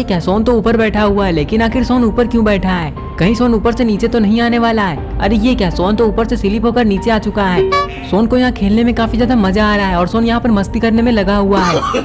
ये क्या, सोन तो ऊपर बैठा हुआ है, लेकिन आखिर सोन ऊपर क्यों बैठा है? कहीं सोन ऊपर से नीचे तो नहीं आने वाला है? अरे ये क्या, सोन तो ऊपर से स्लिप होकर नीचे आ चुका है। सोन को यहाँ खेलने में काफी ज्यादा मजा आ रहा है और सोन यहाँ पर मस्ती करने में लगा हुआ है।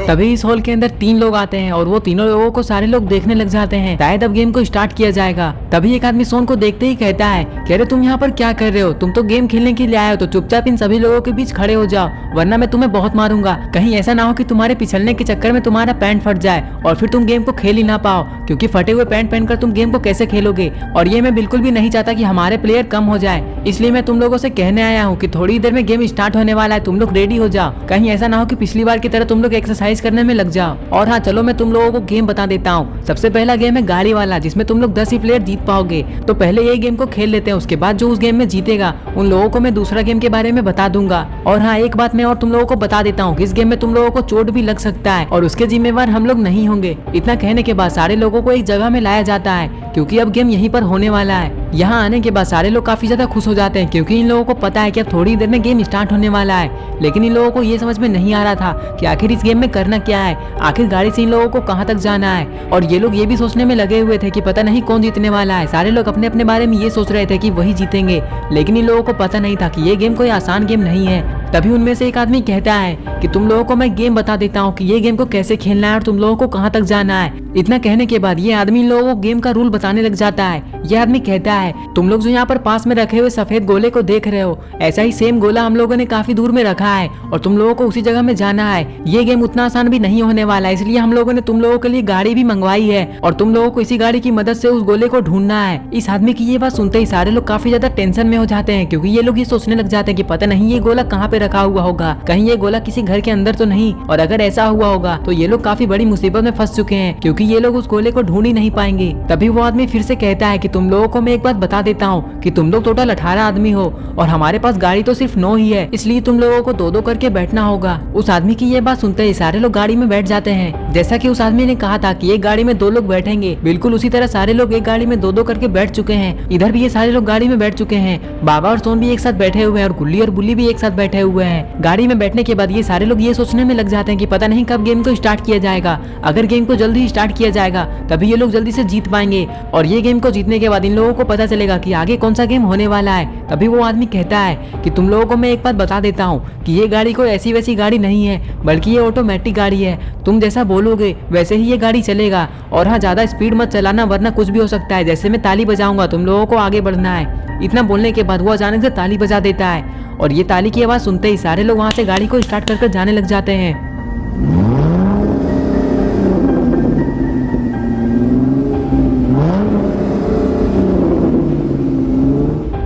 तभी इस हॉल के अंदर 3 लोग आते हैं और वो तीनों लोगों को सारे लोग देखने लग जाते हैं। शायद अब गेम को स्टार्ट किया जाएगा। तभी एक आदमी सोन को देखते ही कहता है कि अरे तुम यहाँ पर क्या कर रहे हो? तुम तो गेम खेलने के लिए आए हो, तो चुपचाप इन सभी लोगों के बीच खड़े हो जाओ, वरना मैं तुम्हें बहुत मारूंगा। कहीं ऐसा ना हो कि तुम्हारे पिछलने के चक्कर में तुम्हारा पैंट फट जाए और फिर तुम गेम को खेल ही ना पाओ, क्योंकि फटे हुए पैंट पहनकर तुम गेम को कैसे खेलोगे? और ये मैं बिल्कुल भी नहीं चाहता कि हमारे प्लेयर कम हो जाए, इसलिए मैं तुम लोगों से कहने आया हूँ कि थोड़ी देर में गेम स्टार्ट होने वाला है, तुम लोग रेडी हो जाओ। कहीं ऐसा ना हो कि पिछली बार की तरह तुम लोग एक्सरसाइज करने में लग जाओ। और हाँ चलो, मैं तुम लोगों को गेम बता देता हूँ। सबसे पहला गेम है गाड़ी वाला, जिसमें तुम लोग 10 ही प्लेयर जीत पाओगे। तो पहले ये गेम को खेल लेते हैं, उसके बाद जो उस गेम में जीतेगा उन लोगों को मैं दूसरा गेम के बारे में बता दूंगा। और हाँ, एक बात मैं और तुम लोगों को बता देता हूँ कि इस गेम में तुम लोगों को चोट भी लग सकता है और उसके जिम्मेवार हम लोग नहीं होंगे। इतना कहने के बाद सारे लोगों को एक जगह में लाया जाता है, क्योंकि अब गेम यहीं पर होने वाला है। यहाँ आने के बाद सारे लोग काफी ज्यादा खुश हो जाते हैं, क्योंकि इन लोगों को पता है कि अब थोड़ी देर में गेम स्टार्ट होने वाला है। लेकिन इन लोगों को ये समझ में नहीं आ रहा था कि आखिर इस गेम में करना क्या है, आखिर गाड़ी से इन लोगों को कहाँ तक जाना है। और ये लोग ये भी सोचने में लगे हुए थे कि पता नहीं कौन जीतने वाला है। सारे लोग अपने अपने बारे में ये सोच रहे थे कि वही जीतेंगे, लेकिन इन लोगों को पता नहीं था कि ये गेम कोई आसान गेम नहीं है। तभी उनमें से एक आदमी कहता है कि तुम लोगों को मैं गेम बता देता हूँ कि ये गेम को कैसे खेलना है और तुम लोगों को कहाँ तक जाना है। इतना कहने के बाद ये आदमी इन लोगों को गेम का रूल बताने लग जाता है। ये आदमी कहता है, तुम लोग जो यहाँ पर पास में रखे हुए सफेद गोले को देख रहे हो, ऐसा ही सेम गोला हम लोगों ने काफी दूर में रखा है और तुम लोगों को उसी जगह में जाना है। ये गेम उतना आसान भी नहीं होने वाला है, इसलिए हम लोगों ने तुम लोगों के लिए गाड़ी भी मंगवाई है और तुम लोगों को इसी गाड़ी की मदद से उस गोले को ढूंढना है। इस आदमी की ये बात सुनते ही सारे लोग काफी ज्यादा टेंशन में हो जाते हैं, क्योंकि ये लोग ये सोचने लग जाते हैं कि पता नहीं ये गोला कहाँ पे रखा हुआ होगा, कहीं ये गोला किसी घर के अंदर तो नहीं, और अगर ऐसा हुआ होगा तो ये लोग काफी बड़ी मुसीबत में फंस चुके हैं, क्योंकि ये लोग उस गोले को ढूंढ ही नहीं पाएंगे। तभी वो आदमी फिर से कहता है कि तुम लोगों को मैं एक बात बता देता हूँ कि तुम लोग टोटल 18 आदमी हो और हमारे पास गाड़ी तो सिर्फ 9 ही है, इसलिए तुम लोगों को 2-2 करके बैठना होगा। उस आदमी की ये बात सुनते ही सारे लोग गाड़ी में बैठ जाते हैं। जैसा कि उस आदमी ने कहा था कि एक गाड़ी में 2 लोग बैठेंगे, बिल्कुल उसी तरह सारे लोग एक गाड़ी में 2-2 करके बैठ चुके हैं। इधर भी ये सारे लोग गाड़ी में बैठ चुके हैं। बाबा और सोन भी एक साथ बैठे हुए हैं और गुल्ली और बुल्ली भी एक साथ बैठे हुए हैं। गाड़ी में बैठने के बाद ये सारे लोग ये सोचने में लग जाते हैं कि पता नहीं कब गेम को स्टार्ट किया जाएगा। अगर गेम को जल्दी स्टार्ट किया जाएगा तभी ये लोग जल्दी से जीत पाएंगे, और ये गेम को जीतने के बाद इन लोगों को पता चलेगा कि आगे कौन सा गेम होने वाला है। तभी वो आदमी कहता है कि तुम लोगों को मैं एक बात बता देता हूँ कि ये गाड़ी कोई ऐसी वैसी गाड़ी नहीं है, बल्कि ये ऑटोमेटिक गाड़ी है। तुम जैसा बोलोगे वैसे ही ये गाड़ी चलेगा। और हाँ, ज्यादा स्पीड मत चलाना, वरना कुछ भी हो सकता है। जैसे मैं ताली बजाऊंगा तुम लोगों को आगे बढ़ना है। इतना बोलने के बाद वो अचानक से ताली बजा देता है, और ये ताली की आवाज सुनते ही सारे लोग वहाँ से गाड़ी को स्टार्ट कर जाने लग जाते हैं।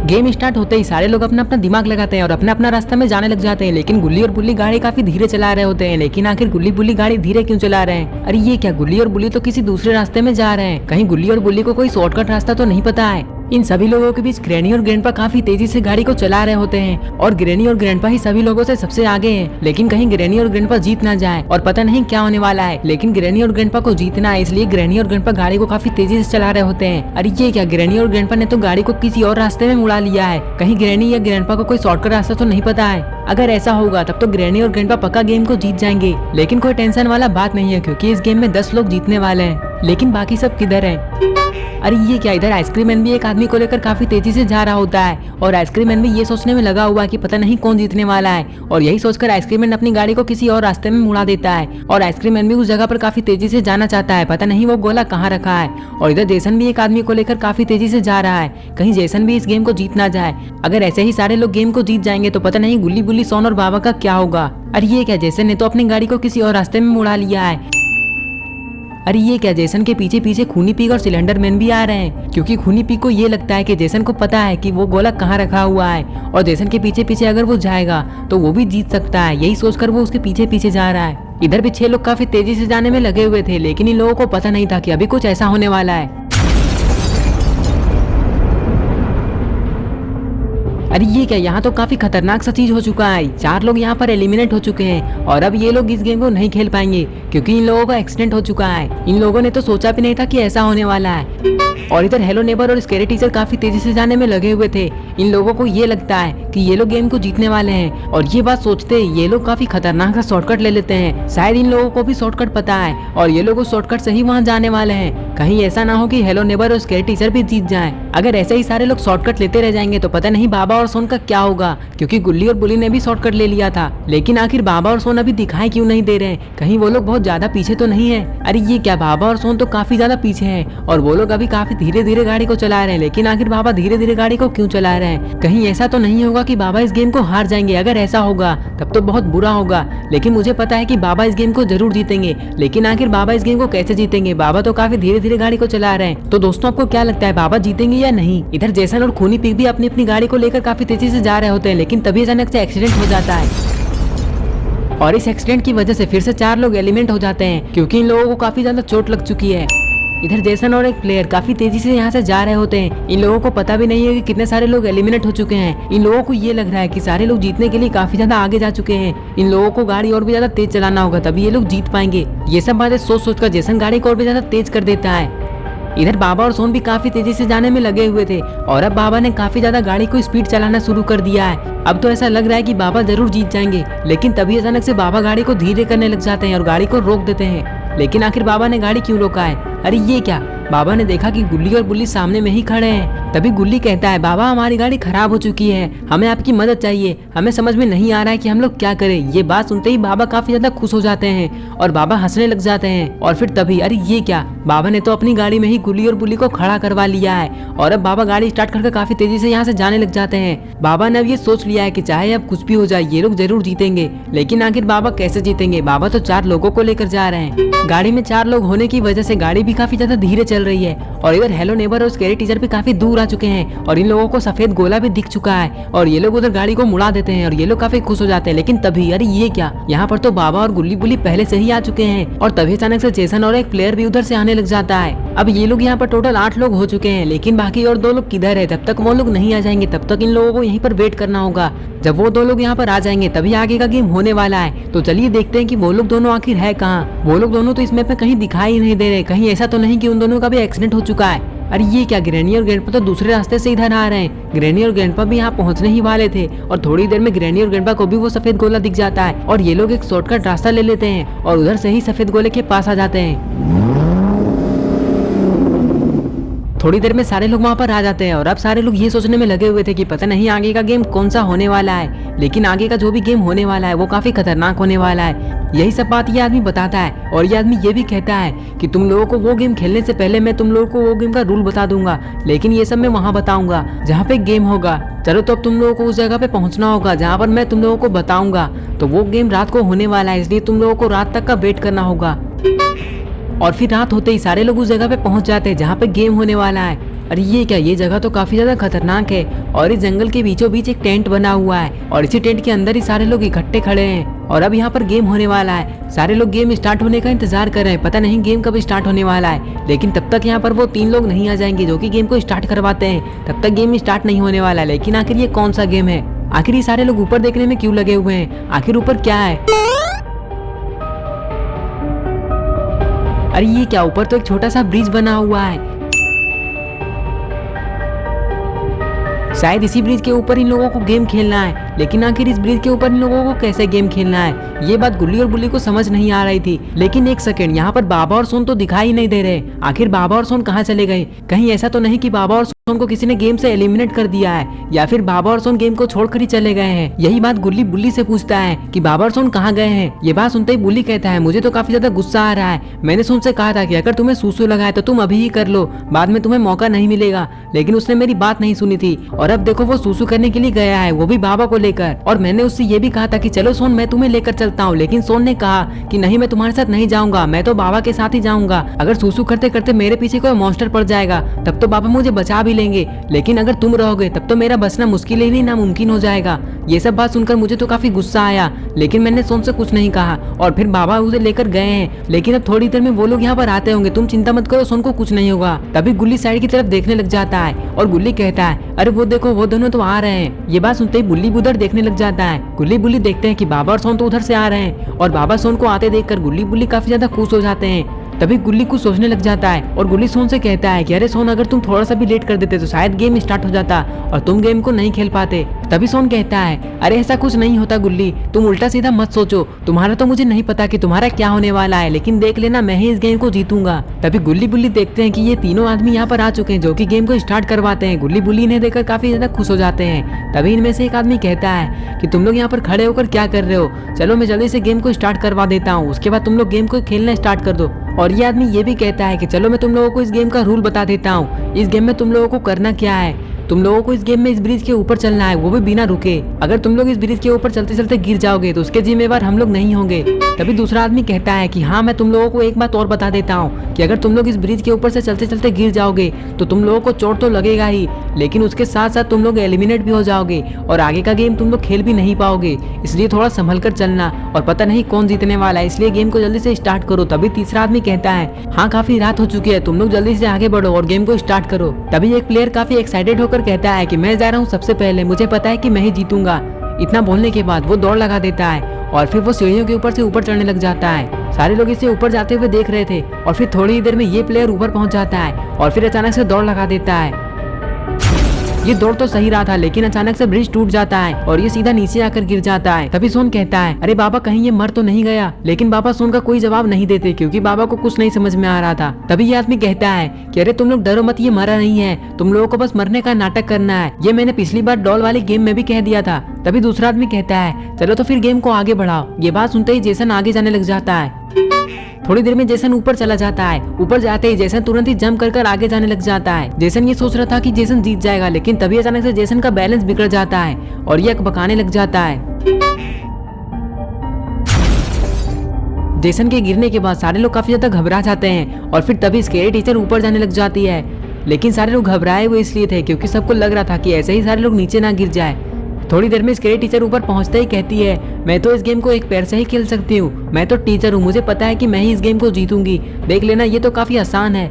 गेम स्टार्ट होते ही सारे लोग अपना अपना दिमाग लगाते हैं और अपना अपना रास्ता में जाने लग जाते हैं। लेकिन गुल्ली और बुल्ली गाड़ी काफी धीरे चला रहे होते हैं। लेकिन आखिर गुल्ली बुल्ली गाड़ी धीरे क्यों चला रहे हैं? अरे ये क्या, गुल्ली और बुल्ली तो किसी दूसरे रास्ते में जा रहे हैं। कहीं गुल्ली और बुल्ली को कोई शॉर्टकट रास्ता तो नहीं पता है? इन सभी लोगों के बीच ग्रैनी और ग्रैंडपा काफी तेजी से गाड़ी को चला रहे होते हैं और ग्रैनी और ग्रैंडपा ही सभी लोगों से सबसे आगे हैं। लेकिन कहीं ग्रैनी और ग्रैंडपा जीत ना जाए और पता नहीं क्या होने वाला है। लेकिन ग्रैनी और ग्रैंडपा को जीतना है, इसलिए ग्रैनी और ग्रैंडपा गाड़ी को काफी तेजी से चला रहे होते हैं। अरे ये क्या, ग्रैनी और ग्रैंडपा ने तो गाड़ी को किसी और रास्ते में मुड़ा लिया है। कहीं ग्रैनी या ग्रैंडपा को कोई शॉर्टकट रास्ता तो नहीं पता है? अगर ऐसा होगा तब तो ग्रैनी और ग्रैंडपा पक्का गेम को जीत जाएंगे। लेकिन कोई टेंशन वाला बात नहीं है, क्योंकि इस गेम में 10 लोग जीतने वाले हैं। लेकिन बाकी सब किधर हैं? अरे ये क्या, इधर आइसक्रीम मैन भी एक आदमी को लेकर काफी तेजी से जा रहा होता है और आइसक्रीम मैन भी ये सोचने में लगा हुआ है कि पता नहीं कौन जीतने वाला है। और यही सोचकर आइसक्रीम मैन अपनी गाड़ी को किसी और रास्ते में मुड़ा देता है और आइसक्रीम मैन भी उस जगह पर काफी तेजी से जाना चाहता है, पता नहीं वो गोला कहाँ रखा है। और इधर जेसन भी एक आदमी को लेकर काफी तेजी से जा रहा है, कहीं जेसन भी इस गेम को जीत ना जाए। अगर ऐसे ही सारे लोग गेम को जीत जाएंगे तो पता नहीं गुल्ली बुल्ली सोन और बाबा का क्या होगा। अरे ये क्या, जेसन ने तो अपनी गाड़ी को किसी और रास्ते में मुड़ा लिया है। अरे ये क्या, जेसन के पीछे पीछे खूनी पीक और सिलेंडर मैन भी आ रहे हैं, क्योंकि खूनी पीक को ये लगता है कि जेसन को पता है कि वो गोला कहाँ रखा हुआ है और जेसन के पीछे पीछे अगर वो जाएगा तो वो भी जीत सकता है। यही सोचकर वो उसके पीछे पीछे जा रहा है। इधर भी 6 लोग काफी तेजी से जाने में लगे हुए थे, लेकिन इन लोगों को पता नहीं था कि अभी कुछ ऐसा होने वाला है। अरे ये क्या, यहाँ तो काफी खतरनाक सा चीज हो चुका है। 4 लोग यहाँ पर एलिमिनेट हो चुके हैं और अब ये लोग इस गेम को नहीं खेल पाएंगे, क्योंकि इन लोगों का एक्सीडेंट हो चुका है। इन लोगों ने तो सोचा भी नहीं था कि ऐसा होने वाला है। और इधर हेलो नेबर और स्कैरी टीचर काफी तेजी से जाने में लगे हुए थे। इन लोगों को ये लगता है कि ये लोग गेम को जीतने वाले हैं और ये बात सोचते ही ये लोग काफी खतरनाक सा शॉर्टकट ले लेते हैं। शायद इन लोगों को भी शॉर्टकट पता है और ये लोग उस शॉर्टकट से ही वहाँ जाने वाले हैं। कहीं ऐसा ना हो कि हेलो नेबर और स्केरी टीचर भी जीत जाएं। अगर ऐसे ही सारे लोग शॉर्टकट लेते रह जाएंगे तो पता नहीं बाबा और सोन का क्या होगा, क्योंकि गुल्ली और बुली ने भी शॉर्टकट ले लिया था। लेकिन आखिर बाबा और सोन अभी दिखाई क्यों नहीं दे रहे हैं? कहीं वो लोग बहुत ज्यादा पीछे तो नहीं है? अरे ये क्या, बाबा और सोन तो काफी ज्यादा पीछे हैं और वो लोग अभी काफी धीरे धीरे गाड़ी को चला रहे हैं। लेकिन आखिर बाबा धीरे धीरे गाड़ी को क्यों चला रहे हैं? कहीं ऐसा तो नहीं होगा कि बाबा इस गेम को हार जाएंगे? अगर ऐसा होगा तब तो बहुत बुरा होगा। लेकिन मुझे पता है कि बाबा इस गेम को जरूर जीतेंगे। लेकिन आखिर बाबा इस गेम को कैसे जीतेंगे? बाबा तो काफी धीरे धीरे गाड़ी को चला रहे हैं। तो दोस्तों आपको क्या लगता है, बाबा जीतेंगे या नहीं? इधर जैसन और खूनी पिग भी अपनी अपनी गाड़ी को लेकर काफी तेजी से जा रहे होते हैं, लेकिन तभी अचानक से एक्सीडेंट हो जाता है और इस एक्सीडेंट की वजह से फिर से 4 लोग एलिमिनेट हो जाते हैं, क्योंकि इन लोगों को काफी ज्यादा चोट लग चुकी है। इधर जैसन और एक प्लेयर काफी तेजी से यहाँ से जा रहे होते हैं। इन लोगों को पता भी नहीं है कि कितने सारे लोग एलिमिनेट हो चुके हैं। इन लोगों को ये लग रहा है कि सारे लोग जीतने के लिए काफी ज्यादा आगे जा चुके हैं। इन लोगों को गाड़ी और भी ज्यादा तेज चलाना होगा, तभी ये लोग जीत पाएंगे। ये सब बातें सोच सोच कर जैसन गाड़ी को और भी ज्यादा तेज कर देता है। इधर बाबा और सोन भी काफी तेजी से जाने में लगे हुए थे और अब बाबा ने काफी ज्यादा गाड़ी को स्पीड चलाना शुरू कर दिया है। अब तो ऐसा लग रहा है कि बाबा जरूर जीत जाएंगे। लेकिन तभी अचानक से बाबा गाड़ी को धीरे करने लग जाते हैं और गाड़ी को रोक देते हैं। लेकिन आखिर बाबा ने गाड़ी क्यों रोका है? अरे ये क्या, बाबा ने देखा कि गुल्ली और बुल्ली सामने में ही खड़े हैं। तभी गुल्ली कहता है, बाबा हमारी गाड़ी खराब हो चुकी है, हमें आपकी मदद चाहिए, हमें समझ में नहीं आ रहा है कि हम लोग क्या करें। ये बात सुनते ही बाबा काफी ज्यादा खुश हो जाते हैं और बाबा हंसने लग जाते हैं। और फिर तभी अरे ये क्या, बाबा ने तो अपनी गाड़ी में ही गुल्ली और बुल्ली को खड़ा करवा लिया है और अब बाबा गाड़ी स्टार्ट करके काफी तेजी से यहाँ से जाने लग जाते हैं। बाबा ने अब ये सोच लिया है कि चाहे अब कुछ भी हो जाए ये लोग जरूर जीतेंगे। लेकिन आखिर बाबा कैसे जीतेंगे? बाबा तो 4 लोगों को लेकर जा रहे हैं। गाड़ी में 4 लोग होने की वजह से गाड़ी भी काफी ज्यादा धीरे चल रही है और इधर हेलो नेबर और स्केरी टीचर भी काफी दूर आ चुके हैं और इन लोगों को सफेद गोला भी दिख चुका है और ये लोग उधर गाड़ी को मुड़ा देते हैं और ये लोग काफी खुश हो जाते हैं। लेकिन तभी अरे ये क्या, यहाँ पर तो बाबा और गुल्ली बुल्ली पहले से ही आ चुके हैं और तभी अचानक से जैसन और एक प्लेयर भी उधर से आने लग जाता है। अब ये लोग यहाँ पर टोटल 8 लोग हो चुके हैं, लेकिन बाकी और 2 लोग किधर है? तब तक वो लोग नहीं आ जाएंगे, तब तक इन लोगों को यहीं पर वेट करना होगा। जब वो 2 लोग यहाँ पर आ जाएंगे तभी आगे का गेम होने वाला है। तो चलिए देखते हैं कि वो लोग दोनों आखिर है कहाँ। वो लोग दोनों तो इस मैप में कहीं दिखाई नहीं दे रहे। कहीं ऐसा तो नहीं कि उन दोनों का भी एक्सीडेंट हो चुका है? अरे ये क्या, ग्रैनी और ग्रैंडपा तो दूसरे रास्ते से इधर आ रहे हैं। ग्रैनी और ग्रैंडपा भी यहाँ पहुँचने ही वाले थे और थोड़ी देर में ग्रैनी और ग्रैंडपा को भी वो सफेद गोला दिख जाता है और ये लोग एक शॉर्टकट रास्ता ले लेते हैं और उधर से ही सफेद गोले के पास आ जाते हैं। थोड़ी देर में सारे लोग वहाँ पर आ जाते हैं और अब सारे लोग ये सोचने में लगे हुए थे कि पता नहीं आगे का गेम कौन सा होने वाला है। लेकिन आगे का जो भी गेम होने वाला है वो काफी खतरनाक होने वाला है। यही सब बात ये आदमी बताता है और ये आदमी ये भी कहता है कि तुम लोगों को वो गेम खेलने से पहले मैं तुम लोगों को वो गेम का रूल बता दूंगा, लेकिन ये सब मैं वहाँ बताऊंगा जहाँ पे गेम होगा। चलो तो अब तुम लोगों को उस जगह पे पहुँचना होगा जहाँ पर मैं तुम लोगों को बताऊंगा। तो वो गेम रात को होने वाला है, इसलिए तुम लोगों को रात तक का वेट करना होगा। और फिर रात होते ही सारे लोग उस जगह पे पहुंच जाते हैं जहाँ पे गेम होने वाला है। अरे ये क्या, ये जगह तो काफी ज्यादा खतरनाक है और इस जंगल के बीचों बीच एक टेंट बना हुआ है और इसी टेंट के अंदर ही सारे लोग इकट्ठे खड़े हैं और अब यहाँ पर गेम होने वाला है। सारे लोग गेम स्टार्ट होने का इंतजार कर रहे हैं, पता नहीं गेम कब स्टार्ट होने वाला है। लेकिन तब तक यहाँ पर वो 3 लोग नहीं आ जाएंगे जो कि गेम को स्टार्ट करवाते हैं, तब तक गेम स्टार्ट नहीं होने वाला है। लेकिन आखिर ये कौन सा गेम है? आखिर ये सारे लोग ऊपर देखने में क्यों लगे हुए हैं? आखिर ऊपर क्या है? अरे ये क्या, ऊपर तो एक छोटा सा ब्रिज बना हुआ है। शायद इसी ब्रिज के ऊपर इन लोगों को गेम खेलना है। लेकिन आखिर इस ब्रिज के ऊपर इन लोगों को कैसे गेम खेलना है, ये बात गुल्ली और बुल्ली को समझ नहीं आ रही थी। लेकिन एक सेकंड, यहाँ पर बाबा और सोन तो दिखाई नहीं दे रहे। आखिर बाबा और सोन कहाँ चले गए? कहीं ऐसा तो नहीं कि बाबा और सोन को किसी ने गेम से एलिमिनेट कर दिया है या फिर बाबा और सोन गेम को छोड़कर ही चले गए हैं? यही बात गुल्ली बुल्ली से पूछता है कि बाबा और सोन कहाँ गए हैं। ये बात सुनते ही बुल्ली कहता है, मुझे तो काफी ज्यादा गुस्सा आ रहा है। मैंने सोन से कहा था कि अगर तुम्हें सूसू लगा है तो तुम अभी ही कर लो, बाद में तुम्हें मौका नहीं मिलेगा। लेकिन उसने मेरी बात नहीं सुनी थी और अब देखो वो सूसू करने के लिए गया है, वो भी बाबा को लेकर। और मैंने उससे ये भी कहा था कि चलो सोन मैं तुम्हें लेकर चलता हूँ, लेकिन सोन ने कहा कि नहीं मैं तुम्हारे साथ नहीं जाऊंगा, मैं तो बाबा के साथ ही जाऊंगा। अगर सूसू करते करते मेरे पीछे कोई मॉन्स्टर पड़ जाएगा तब तो बाबा मुझे बचा भी लेंगे, लेकिन अगर तुम रहोगे तब तो मेरा बचना मुश्किल ही नहीं नामुमकिन हो जाएगा। ये सब बात सुनकर मुझे तो काफी गुस्सा आया, लेकिन मैंने सोन से कुछ नहीं कहा और फिर बाबा उसे लेकर गए हैं। लेकिन अब थोड़ी देर में वो लोग यहाँ पर आते होंगे, तुम चिंता मत करो, सोन को कुछ नहीं होगा। तभी गुल्ली साइड की तरफ देखने लग जाता है और गुल्ली कहता है, अरे वो देखो वो दोनों तो आ रहे हैं। ये बात सुनते ही बुल्ली भी उधर देखने लग जाता है। गुल्ली बुल्ली देखते हैं कि बाबा और सोन तो उधर से आ रहे हैं और बाबा सोन को आते देखकर गुल्ली बुल्ली काफी ज्यादा खुश हो जाते हैं। तभी गुल्ली कुछ सोचने लग जाता है और गुल्ली सोन से कहता है कि अरे सोन, अगर तुम थोड़ा सा भी लेट कर देते तो शायद गेम स्टार्ट हो जाता और तुम गेम को नहीं खेल पाते। तभी सोन कहता है अरे ऐसा कुछ नहीं होता गुल्ली, तुम उल्टा सीधा मत सोचो, तुम्हारा तो मुझे नहीं पता कि तुम्हारा क्या होने वाला है, लेकिन देख लेना मैं ही इस गेम को जीतूंगा। तभी गुल्ली बुल्ली देखते हैं कि ये तीनों आदमी यहाँ पर आ चुके हैं जो कि गेम को स्टार्ट करवाते हैं। गुल्ली बुल्ली इन्हें देखकर काफी ज्यादा खुश हो जाते हैं। तभी इनमें से एक आदमी कहता है कि तुम लोग यहाँ पर खड़े होकर क्या कर रहे हो, चलो मैं जल्दी से गेम को स्टार्ट करवा देता हूँ, उसके बाद तुम लोग गेम को खेलना स्टार्ट कर दो। और ये आदमी ये भी कहता है कि चलो मैं तुम लोगों को इस गेम का रूल बता देता हूँ। इस गेम में तुम लोगों को करना क्या है, तुम लोगों को इस गेम में इस ब्रिज के ऊपर चलना है, वो भी बिना रुके। अगर तुम लोग इस ब्रिज के ऊपर चलते चलते गिर जाओगे तो उसके जिम्मेवार हम लोग नहीं होंगे। तभी दूसरा आदमी कहता है कि हाँ, मैं तुम लोगों को एक बात और बता देता हूँ कि अगर तुम लोग इस ब्रिज के ऊपर से चलते चलते गिर जाओगे तो तुम लोगों को चोट तो लगेगा ही, लेकिन उसके साथ साथ तुम लोग एलिमिनेट भी हो जाओगे और आगे का गेम तुम लोग खेल भी नहीं पाओगे। इसलिए थोड़ा संभल कर चलना, और पता नहीं कौन जीतने वाला है, इसलिए गेम को जल्दी से स्टार्ट करो। तभी तीसरा आदमी कहता है हाँ, काफी रात हो चुकी है, तुम लोग जल्दी से आगे बढ़ो और गेम को स्टार्ट करो। तभी एक प्लेयर काफी एक्साइटेड होकर कहता है कि मैं जा रहा हूँ सबसे पहले, मुझे पता है कि मैं ही जीतूंगा। इतना बोलने के बाद वो दौड़ लगा देता है और फिर वो सीढ़ियों के ऊपर से ऊपर चढ़ने लग जाता है। सारे लोग इसे ऊपर जाते हुए देख रहे थे और फिर थोड़ी ही देर में ये प्लेयर ऊपर पहुंच जाता है और फिर अचानक से दौड़ लगा देता है। ये दौड़ तो सही रहा था, लेकिन अचानक से ब्रिज टूट जाता है और ये सीधा नीचे आकर गिर जाता है। तभी सोन कहता है अरे बाबा, कहीं ये मर तो नहीं गया, लेकिन बाबा सोन का कोई जवाब नहीं देते क्योंकि बाबा को कुछ नहीं समझ में आ रहा था। तभी ये आदमी कहता है कि अरे तुम लोग डरो मत, ये मरा नहीं है, तुम लोगों को बस मरने का नाटक करना है, ये मैंने पिछली बार डॉल वाली गेम में भी कह दिया था। तभी दूसरा आदमी कहता है चलो तो फिर गेम को आगे बढ़ाओ। ये बात सुनते ही जेसन आगे जाने लग जाता है। थोड़ी देर में जेसन ऊपर चला जाता है। ऊपर जाते ही जेसन तुरंत ही जंप कर आगे जाने लग जाता है। जेसन ये सोच रहा था कि जेसन जीत जाएगा, लेकिन तभी अचानक से जेसन का बैलेंस बिगड़ जाता है और ये अकबकाने लग जाता है। जेसन के गिरने के बाद सारे लोग काफी ज्यादा घबरा जाते हैं और फिर तभी स्केरी टीचर ऊपर जाने लग जाती है, लेकिन सारे लोग घबराए हुए इसलिए थे क्योंकि सबको लग रहा था कि ऐसे ही सारे लोग नीचे ना गिर जाए। थोड़ी देर में स्केरी टीचर ऊपर पहुंचते ही कहती है मैं तो इस गेम को एक पैर से ही खेल सकती हूँ, मैं तो टीचर हूँ, मुझे पता है कि मैं ही इस गेम को जीतूंगी, देख लेना ये तो काफी आसान है।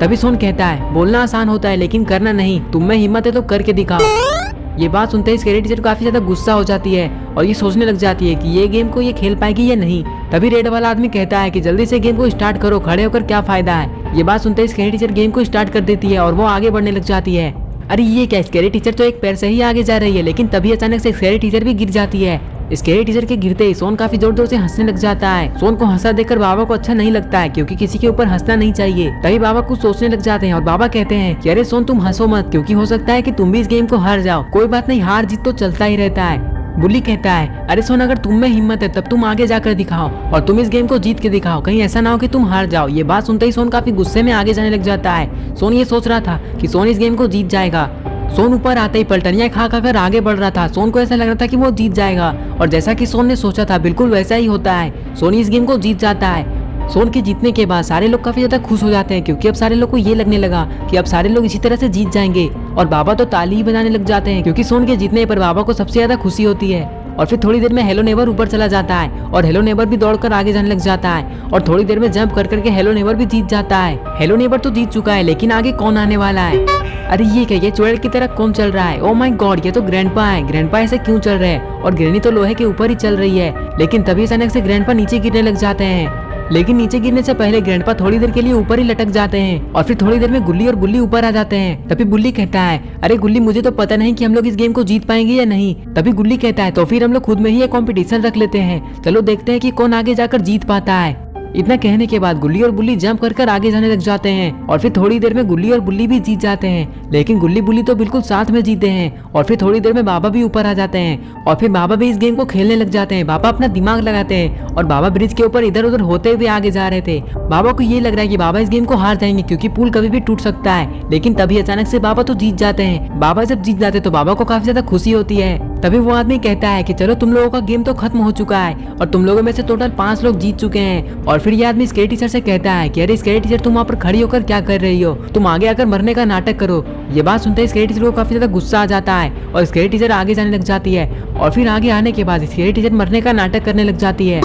तभी सोन कहता है बोलना आसान होता है लेकिन करना नहीं, तुम में हिम्मत है तो करके दिखाओ। ये बात सुनते ही स्केरी टीचर काफी ज्यादा गुस्सा हो जाती है और ये सोचने लग जाती है कि ये गेम को ये खेल पाएगी या नहीं। तभी रेड वाला आदमी कहता है कि जल्दी से गेम को स्टार्ट करो, खड़े होकर क्या फायदा है। ये बात सुनते ही स्केरी टीचर गेम को स्टार्ट कर देती है और वो आगे बढ़ने लग जाती है। अरे ये क्या, स्केरी टीचर तो एक पैर से ही आगे जा रही है, लेकिन तभी अचानक से स्केरी टीचर भी गिर जाती है। स्केरी टीचर के गिरते ही सोन काफी जोर जोर से हंसने लग जाता है। सोन को हंसा देखकर बाबा को अच्छा नहीं लगता है क्योंकि किसी के ऊपर हंसना नहीं चाहिए। तभी बाबा कुछ सोचने लग जाते हैं और बाबा कहते हैं कि अरे सोन तुम हंसो मत, क्योंकि हो सकता है कि तुम भी इस गेम को हार जाओ, कोई बात नहीं, हार जीत तो चलता ही रहता है। बुल्ली कहता है अरे सोन, अगर तुम में हिम्मत है तब तुम आगे जाकर दिखाओ और तुम इस गेम को जीत के दिखाओ, कहीं ऐसा ना हो कि तुम हार जाओ। ये बात सुनते ही सोन काफी गुस्से में आगे जाने लग जाता है। सोन ये सोच रहा था कि सोन इस गेम को जीत जाएगा। सोन ऊपर आते ही पलटनियां खा खाकर आगे बढ़ रहा था। सोन को ऐसा लग रहा था कि वो जीत जाएगा और जैसा कि सोन ने सोचा था बिल्कुल वैसा ही होता है। सोन इस गेम को जीत जाता है। सोन के जीतने के बाद सारे लोग काफी ज्यादा खुश हो जाते हैं क्योंकि अब सारे लोग को ये लगने लगा कि अब सारे लोग इसी तरह से जीत जाएंगे और बाबा तो ताली ही बजाने लग जाते हैं क्योंकि सोन के जीतने पर बाबा को सबसे ज्यादा खुशी होती है। और फिर थोड़ी देर में हेलो नेबर ऊपर चला जाता है और हेलो नेबर भी दौड़कर आगे जाने लग जाता है और थोड़ी देर में जंप कर करके हेलो नेबर भी जीत जाता है। हेलो नेबर तो जीत चुका है, लेकिन आगे कौन आने वाला है? अरे ये क्या, ये चुड़ैल की तरह कौन चल रहा है? ओ माय गॉड, ये तो ग्रैंडपा है। ग्रैंडपा ऐसे क्यों चल रहे हैं? और ग्रैनी तो लोहे के ऊपर ही चल रही है, लेकिन तभी अचानक से ग्रैंडपा नीचे गिरने लग जाते हैं। लेकिन नीचे गिरने से पहले ग्रैंडपा थोड़ी देर के लिए ऊपर ही लटक जाते हैं और फिर थोड़ी देर में गुल्ली और बुल्ली ऊपर आ जाते हैं। तभी बुल्ली कहता है अरे गुल्ली, मुझे तो पता नहीं कि हम लोग इस गेम को जीत पाएंगे या नहीं। तभी गुल्ली कहता है तो फिर हम लोग खुद में ही एक कंपटीशन रख लेते हैं, चलो देखते हैं कि कौन आगे जाकर जीत पाता है। इतना कहने के बाद गुल्ली और बुल्ली जंप कर आगे जाने लग जाते हैं और फिर थोड़ी देर में गुल्ली और बुल्ली भी जीत जाते हैं, लेकिन गुल्ली बुल्ली तो बिल्कुल साथ में जीते हैं। और फिर थोड़ी देर में बाबा भी ऊपर आ जाते हैं और फिर बाबा भी इस गेम को खेलने लग जाते हैं। बाबा अपना दिमाग लगाते हैं और बाबा ब्रिज के ऊपर इधर उधर होते हुए आगे जा रहे थे। बाबा को ये लग रहा है कि बाबा इस गेम को हार जाएंगे क्योंकि पुल कभी भी टूट सकता है, लेकिन तभी अचानक से बाबा तो जीत जाते हैं। बाबा जब जीत जाते तो बाबा को काफी ज्यादा खुशी होती है। तभी वो आदमी कहता है कि चलो तुम लोगों का गेम तो खत्म हो चुका है और तुम लोगों में से टोटल 5 लोग जीत चुके हैं। और फिर ये आदमी स्केरी टीचर से कहता है कि अरे स्केरी टीचर, तुम वहाँ पर खड़ी होकर क्या कर रही हो? तुम आगे आकर मरने का नाटक करो। ये बात सुनते ही स्केरी टीचर को काफी ज्यादा गुस्सा आ जाता है और स्केरी टीचर आगे जाने लग जाती है और फिर आगे आने के बाद स्केरी टीचर मरने का नाटक करने लग जाती है।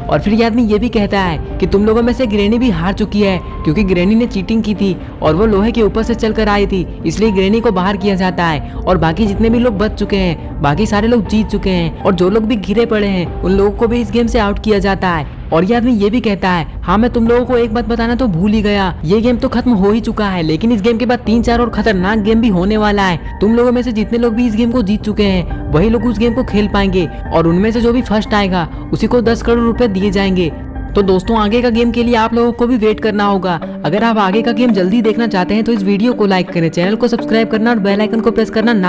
और फिर ये आदमी ये भी कहता है कि तुम लोगों में से ग्रैनी भी हार चुकी है क्योंकि ग्रैनी ने चीटिंग की थी और वो लोहे के ऊपर से चल कर आई थी, इसलिए ग्रैनी इन्हीं को बाहर किया जाता है और बाकी जितने भी लोग बच चुके हैं, बाकी सारे लोग जीत चुके हैं और जो लोग भी घिरे पड़े हैं उन लोगों को भी इस गेम से आउट किया जाता है। और ये आदमी ये भी कहता है, हाँ मैं तुम लोगों को एक बात बताना तो भूल ही गया, ये गेम तो खत्म हो ही चुका है, लेकिन इस गेम के बाद 3-4 और खतरनाक गेम भी होने वाला है। तुम लोगों में से जितने लोग भी इस गेम को जीत चुके हैं वही लोग उस गेम को खेल पाएंगे और उनमें से जो भी फर्स्ट आएगा उसी को 10 करोड़ रुपए दिए जाएंगे। तो दोस्तों आगे का गेम के लिए आप लोगों को भी वेट करना होगा। अगर आप आगे का गेम जल्दी देखना चाहते हैं तो इस वीडियो को लाइक करें, चैनल को सब्सक्राइब करना और बेल आइकन को प्रेस करना ना